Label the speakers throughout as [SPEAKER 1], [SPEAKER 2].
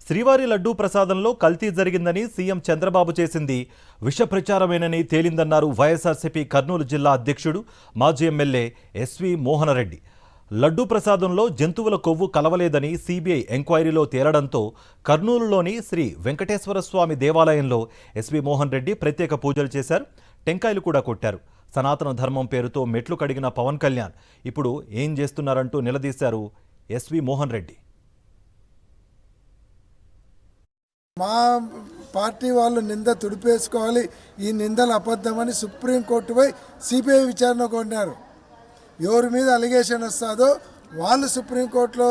[SPEAKER 1] శ్రీవారి లడ్డూ ప్రసాదంలో కల్తీ జరిగిందని సీఎం చంద్రబాబు చేసింది విష ప్రచారమేనని తేలిందన్నారు వైఎస్ఆర్సీపీ కర్నూలు జిల్లా అధ్యక్షుడు మాజీ ఎమ్మెల్యే ఎస్వి మోహనరెడ్డి. లడ్డూ ప్రసాదంలో జంతువుల కొవ్వు కలవలేదని సీబీఐ ఎంక్వైరీలో తేలడంతో కర్నూలులోని శ్రీ వెంకటేశ్వర స్వామి దేవాలయంలో ఎస్వి మోహన్ రెడ్డి ప్రత్యేక పూజలు చేశారు. టెంకాయలు కూడా కొట్టారు. సనాతన ధర్మం పేరుతో మెట్లు కడిగిన పవన్ కళ్యాణ్ ఇప్పుడు ఏం చేస్తున్నారంటూ నిలదీశారు ఎస్వి మోహన్ రెడ్డి.
[SPEAKER 2] మా పార్టీ వాళ్ళు నింద తుడిపేసుకోవాలి, ఈ నిందలు అబద్ధమని సుప్రీంకోర్టు పోయి సిబిఐ విచారణ కొన్నారు. ఎవరి మీద అలిగేషన్ వస్తుందో వాళ్ళు సుప్రీంకోర్టులో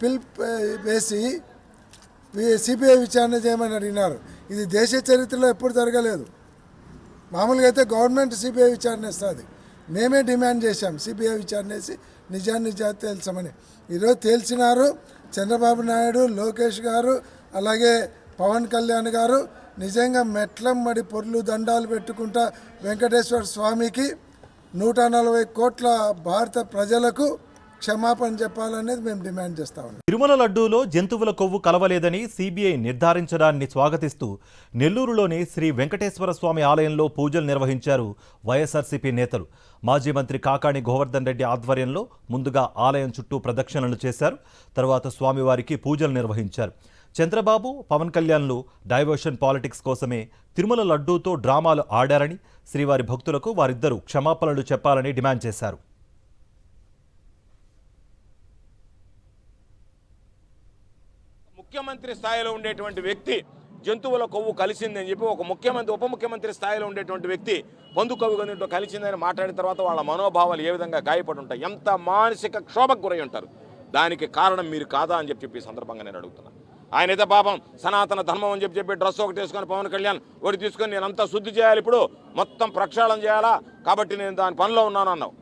[SPEAKER 2] పిల్ వేసి సిబిఐ విచారణ చేయమని అడిగినారు. ఇది దేశ చరిత్రలో ఎప్పుడు జరగలేదు. మామూలుగా అయితే గవర్నమెంట్ సిబిఐ విచారణ ఇస్తుంది. మేమే డిమాండ్ చేశాం సిబిఐ విచారణ వేసి నిజాన్ని తెలుసమని. ఈరోజు తేల్చినారు చంద్రబాబు నాయుడు, లోకేష్ గారు, అలాగే పవన్ కళ్యాణ్ గారు. నిజంగా మెట్లమ్మడి పొర్లు దండాలు పెట్టుకుంటా వెంకటేశ్వర స్వామికి 140 కోట్ల భారత ప్రజలకు క్షమాపణ చెప్పాలనేది మేము డిమాండ్ చేస్తా ఉన్నాం.
[SPEAKER 1] తిరుమల లడ్డూలో జంతువుల కొవ్వు కలవలేదని సీబీఐ నిర్ధారించడాన్ని స్వాగతిస్తూ నెల్లూరులోని శ్రీ వెంకటేశ్వర స్వామి ఆలయంలో పూజలు నిర్వహించారు వైఎస్ఆర్సీపీ నేతలు. మాజీ మంత్రి కాకాణి గోవర్ధన్ రెడ్డి ఆధ్వర్యంలో ముందుగా ఆలయం చుట్టూ ప్రదక్షిణలు చేశారు. తర్వాత స్వామివారికి పూజలు నిర్వహించారు. చంద్రబాబు, పవన్ కళ్యాణ్లు డైవర్షన్ పాలిటిక్స్ కోసమే తిరుమల లడ్డూతో డ్రామాలు ఆడారని, శ్రీవారి భక్తులకు వారిద్దరూ క్షమాపణలు చెప్పాలని డిమాండ్ చేశారు.
[SPEAKER 3] ముఖ్యమంత్రి స్థాయిలో ఉండేటువంటి వ్యక్తి జంతువుల కొవ్వు కలిసిందని చెప్పి ఒక ముఖ్యమంత్రి, ఉప ముఖ్యమంత్రి స్థాయిలో ఉండేటువంటి వ్యక్తి పందు కొవ్వు కలిసిందని మాట్లాడిన తర్వాత వాళ్ళ మనోభావాలు ఏ విధంగా గాయపడి ఉంటాయి, ఎంత మానసిక క్షోభకు గురై ఉంటారు. దానికి కారణం మీరు కాదా అని చెప్పి సందర్భంగా నేను అడుగుతున్నాను. ఆయనైతే పాపం సనాతన ధర్మం అని చెప్పి డ్రెస్ ఒకటి వేసుకొని పవన్ కళ్యాణ్ ఒకటి తీసుకొని నేనంతా శుద్ధి చేయాలి, ఇప్పుడు మొత్తం ప్రక్షాళన చేయాలా, కాబట్టి నేను దాని పనిలో ఉన్నాను అన్నావు.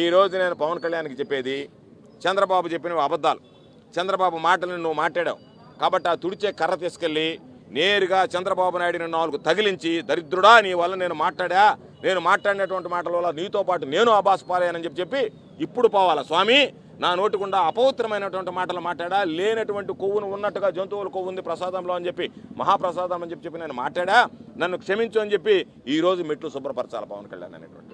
[SPEAKER 3] ఈరోజు నేను పవన్ కళ్యాణ్కి చెప్పేది, చంద్రబాబు చెప్పినవి అబద్ధాలు. చంద్రబాబు మాటలను నువ్వు మాట్లాడావు కాబట్టి ఆ తుడిచే కర్ర తీసుకెళ్ళి నేరుగా చంద్రబాబు నాయుడిని 4 తగిలించి, దరిద్రుడా నీ వల్ల నేను మాట్లాడినటువంటి మాటల వల్ల నీతో పాటు నేను అబాస్ పాలయ్యానని చెప్పి ఇప్పుడు పోవాలా స్వామి, నా నోటికుండా అపవిత్రమైనటువంటి మాటలు మాట్లాడా, లేనటువంటి కొవ్వును ఉన్నట్టుగా జంతువుల కొవ్వు ఉంది ప్రసాదంలో అని చెప్పి, మహాప్రసాదం అని చెప్పి నేను మాట్లాడా, నన్ను క్షమించు అని చెప్పి ఈరోజు మెట్లు శుభ్రపరచాలి పవన్ కళ్యాణ్ అనేటువంటి.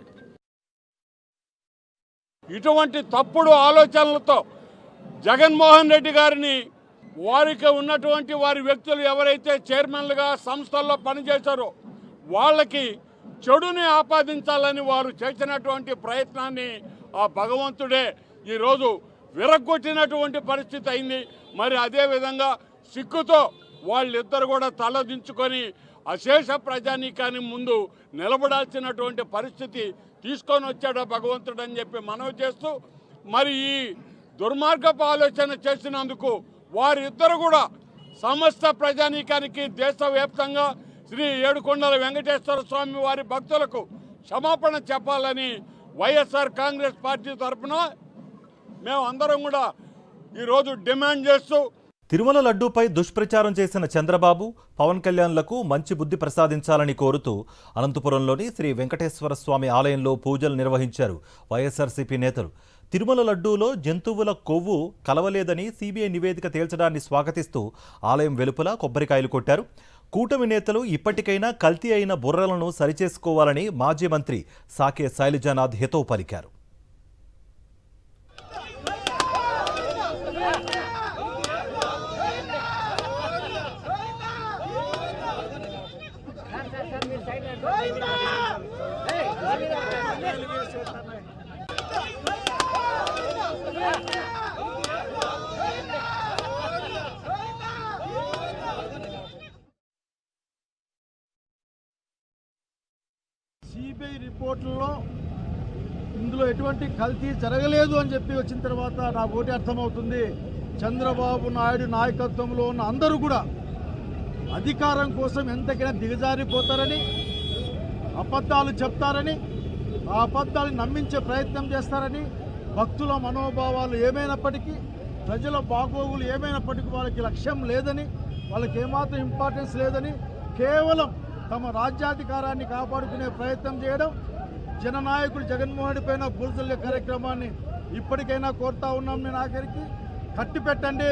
[SPEAKER 4] ఇటువంటి తప్పుడు ఆలోచనలతో జగన్మోహన్ రెడ్డి గారిని, వారికి ఉన్నటువంటి వారి వ్యక్తులు ఎవరైతే చైర్మన్లుగా సంస్థల్లో పనిచేశారో వాళ్ళకి చెడుని ఆపాదించాలని వారు చేసినటువంటి ప్రయత్నాన్ని ఆ భగవంతుడే ఈరోజు విరగొట్టినటువంటి పరిస్థితి అయింది. మరి అదేవిధంగా సిగ్గుతో వాళ్ళిద్దరు కూడా తలదించుకొని అశేష ప్రజానీకాన్ని ముందు నిలబడాల్సినటువంటి పరిస్థితి తీసుకొని వచ్చాడు భగవంతుడు అని చెప్పి మనవి చేస్తూ, మరి ఈ దుర్మార్గపు ఆలోచన చేసినందుకు వారిద్దరు కూడా సమస్త ప్రజానీకానికి దేశవ్యాప్తంగా శ్రీ ఏడుకొండల వెంకటేశ్వర స్వామి వారి భక్తులకు క్షమాపణ చెప్పాలని వైఎస్ఆర్ కాంగ్రెస్ పార్టీ తరఫున మేము అందరం కూడా ఈరోజు డిమాండ్ చేస్తూ,
[SPEAKER 1] తిరుమల లడ్డూపై దుష్ప్రచారం చేసిన చంద్రబాబు, పవన్ కళ్యాణ్లకు మంచి బుద్ధి ప్రసాదించాలని కోరుతూ అనంతపురంలోని శ్రీ వెంకటేశ్వర స్వామి ఆలయంలో పూజలు నిర్వహించారు వైఎస్ఆర్సీపీ నేతలు. తిరుమల లడ్డూలో జంతువుల కొవ్వు కలవలేదని సీబీఐ నివేదిక తేల్చడాన్ని స్వాగతిస్తూ ఆలయం వెలుపల కొబ్బరికాయలు కొట్టారు. కూటమి నేతలు ఇప్పటికైనా కల్తీ అయిన బుర్రలను సరిచేసుకోవాలని మాజీ మంత్రి సాకే శైలజానాథ్ హితవు పలికారు.
[SPEAKER 5] సిబిఐ రిపోర్టుల్లో ఇందులో ఎటువంటి కల్తీ జరగలేదు అని చెప్పి వచ్చిన తర్వాత నాకు ఒకటి అర్థమవుతుంది, చంద్రబాబు నాయుడు నాయకత్వంలో ఉన్న అందరూ కూడా అధికారం కోసం ఎంతకైనా దిగజారిపోతారని, అబద్ధాలు చెప్తారని, ఆ అబద్ధాలను నమ్మించే ప్రయత్నం చేస్తారని, భక్తుల మనోభావాలు ఏమైనప్పటికీ, ప్రజల బాగోగులు ఏమైనప్పటికీ వాళ్ళకి లక్ష్యం లేదని, వాళ్ళకి ఏమాత్రం ఇంపార్టెన్స్ లేదని, కేవలం తమ రాజ్యాధికారాన్ని కాపాడుకునే ప్రయత్నం చేయడం, జననాయకుడు జగన్మోహన్ రెడ్డి పైన బురదల్లే కార్యక్రమాన్ని ఇప్పటికైనా కోరుతా ఉన్నాం. నేను ఆఖరికి కట్టిపెట్టండి,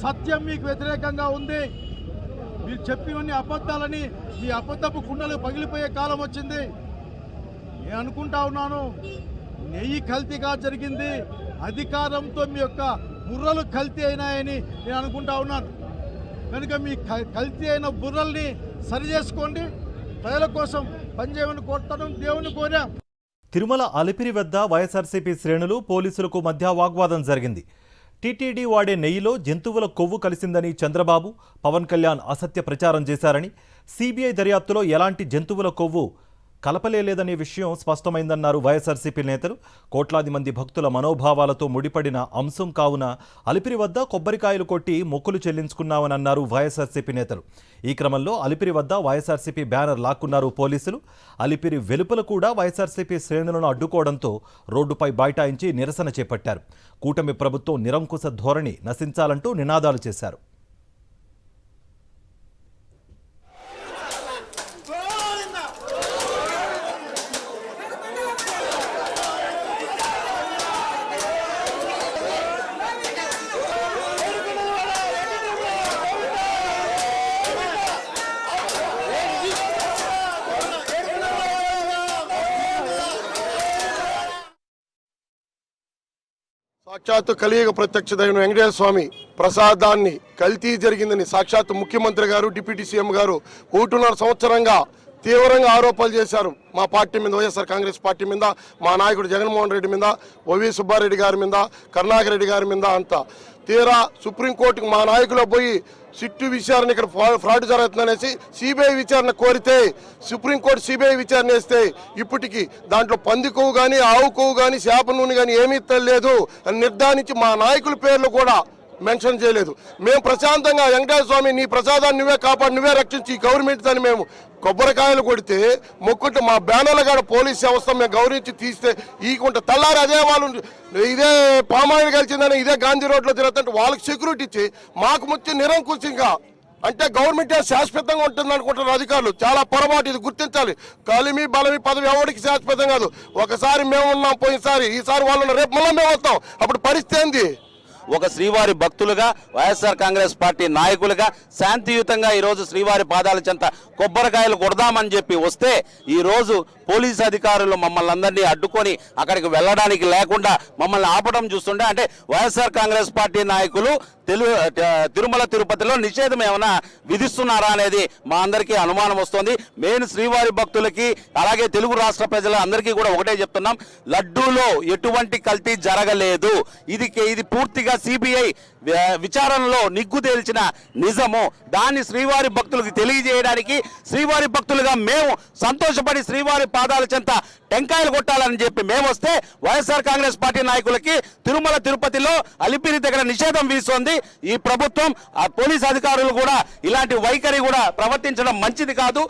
[SPEAKER 5] సత్యం మీకు వ్యతిరేకంగా ఉంది. మీరు చెప్పినన్ని అబద్ధాలని మీ అబద్ధపు కుండలు పగిలిపోయే కాలం వచ్చింది. నేను అనుకుంటా ఉన్నాను నెయ్యి కల్తీగా జరిగింది, అధికారంతో మీ యొక్క బుర్రలు కల్తీ అయినాయని నేను అనుకుంటా ఉన్నాను. కనుక మీ కల్తీ అయిన బుర్రల్ని సరి చేసుకోండి. ప్రజల కోసం పనిచేయమని కోరటం దేవుని కోరాం.
[SPEAKER 1] తిరుమల అలిపిరి వద్ద వైఎస్ఆర్సీపీ శ్రేణులు పోలీసులకు మధ్య వాగ్వాదం జరిగింది. టీటీడీ వాడే నెయ్యిలో జంతువుల కొవ్వు కలిసిందని చంద్రబాబు, పవన్ కళ్యాణ్ అసత్య ప్రచారం చేశారని, సిబిఐ దర్యాప్తులో ఎలాంటి జంతువుల కొవ్వు కలపలేదనే విషయం స్పష్టమైందన్నారు వైఎస్ఆర్సీపీ నేతలు. కోట్లాది మంది భక్తుల మనోభావాలతో ముడిపడిన అంశం కావున అలిపిరి వద్ద కొబ్బరికాయలు కొట్టి మొక్కులు చెల్లించుకున్నామని అన్నారు వైఎస్ఆర్సీపీ నేతలు. ఈ క్రమంలో అలిపిరి వద్ద వైఎస్ఆర్సీపీ బ్యానర్ లాక్కున్నారు పోలీసులు. అలిపిరి వెలుపల కూడా వైఎస్ఆర్సీపీ శ్రేణులను అడ్డుకోవడంతో రోడ్డుపై బైఠాయించి నిరసన చేపట్టారు. కూటమి ప్రభుత్వం నిరంకుశ ధోరణి నశించాలంటూ నినాదాలు చేశారు.
[SPEAKER 6] సాక్షాత్తు కలియుగ ప్రత్యక్ష దైవం వెంకటేశ్వర స్వామి ప్రసాదాన్ని కల్తీ జరిగిందని సాక్షాత్తు ముఖ్యమంత్రి గారు, డిప్యూటీ సీఎం గారు 1.5 సంవత్సరంగా తీవ్రంగా ఆరోపణలు చేశారు. మా పార్టీ మీద, వైఎస్ఆర్ కాంగ్రెస్ పార్టీ మీద, మా నాయకుడు జగన్మోహన్ రెడ్డి మీద, వైవి సుబ్బారెడ్డి గారి మీద, కరుణాకర్ రెడ్డి గారి మీద అంతా. తీరా సుప్రీంకోర్టుకు మా నాయకులు పోయి సిట్టు విచారణ ఇక్కడ ఫ్రాడ్ జరుగుతుందనేసి సిబిఐ విచారణ కోరితే సుప్రీంకోర్టు సిబిఐ విచారణ వేస్తే ఇప్పటికి దాంట్లో పంది కొవ్వు కానీ, ఆవు కొవ్వు కానీ, చేప నూనె కానీ ఏమీ తెలియలేదు అని నిర్ధారించి మా నాయకుల పేర్లు కూడా మెన్షన్ చేయలేదు. మేము ప్రశాంతంగా వెంకటేశ్వర స్వామి నీ ప్రసాదాన్ని నువ్వే కాపాడు, నువ్వే రక్షించి గవర్నమెంట్ దాన్ని మేము కొబ్బరికాయలు కొడితే మొక్కుంటే మా బ్యానర్ల కాడ పోలీస్ వ్యవస్థ మేము గౌరవించి తీస్తే ఈకుంటే తెల్లారి అదే వాళ్ళు ఇదే పామాయిల్ కలిసిందని ఇదే గాంధీ రోడ్లో తిరుగుతుంటే వాళ్ళకి సెక్యూరిటీ ఇచ్చి మాకు ముచ్చి నిరంకుశంగా అంటే గవర్నమెంటే శాశ్వతంగా ఉంటుంది అనుకుంటున్నారు అధికారులు. చాలా పొరపాటు, ఇది గుర్తించాలి. కలిమి బలమి పదవి ఎవరికి శాశ్వతం కాదు. ఒకసారి మేము ఉన్నాం పోయినసారి, ఈసారి వాళ్ళు రేపు మళ్ళీ మేము వస్తాం. అప్పుడు పరిస్థితి ఏంది?
[SPEAKER 7] ఒక శ్రీవారి భక్తులుగా, వైఎస్ఆర్ కాంగ్రెస్ పార్టీ నాయకులుగా శాంతియుతంగా ఈరోజు శ్రీవారి పాదాల చెంత కొబ్బరికాయలు కొడదామని చెప్పి వస్తే ఈరోజు పోలీసు అధికారులు మమ్మల్ని అందరినీ అడ్డుకొని అక్కడికి వెళ్ళడానికి లేకుండా మమ్మల్ని ఆపడం చూస్తుంటే అంటే వైఎస్ఆర్ కాంగ్రెస్ పార్టీ నాయకులు తిరుమల తిరుపతిలో నిషేధం ఏమైనా విధిస్తున్నారా అనేది మా అందరికీ అనుమానం వస్తుంది. మెయిన్ శ్రీవారి భక్తులకి అలాగే తెలుగు రాష్ట్ర ప్రజలందరికీ కూడా ఒకటే చెప్తున్నాం, లడ్డూలో ఎటువంటి కల్తీ జరగలేదు. ఇది పూర్తిగా సిబిఐ విచారణలో నిగ్గు తేల్చిన నిజము. దాన్ని శ్రీవారి భక్తులకు తెలియజేయడానికి శ్రీవారి భక్తులుగా మేము సంతోషపడి శ్రీవారి పాదాల చెంత టెంకాయలు కొట్టాలని చెప్పి మేము వస్తే వైఎస్ఆర్ కాంగ్రెస్ పార్టీ నాయకులకి తిరుమల తిరుపతిలో అలిపిరి దగ్గర నిషేధం వీస్తోంది. ఈ ప్రభుత్వం, పోలీస్ అధికారులు కూడా ఇలాంటి వైఖరి కూడా ప్రవర్తించడం మంచిది కాదు.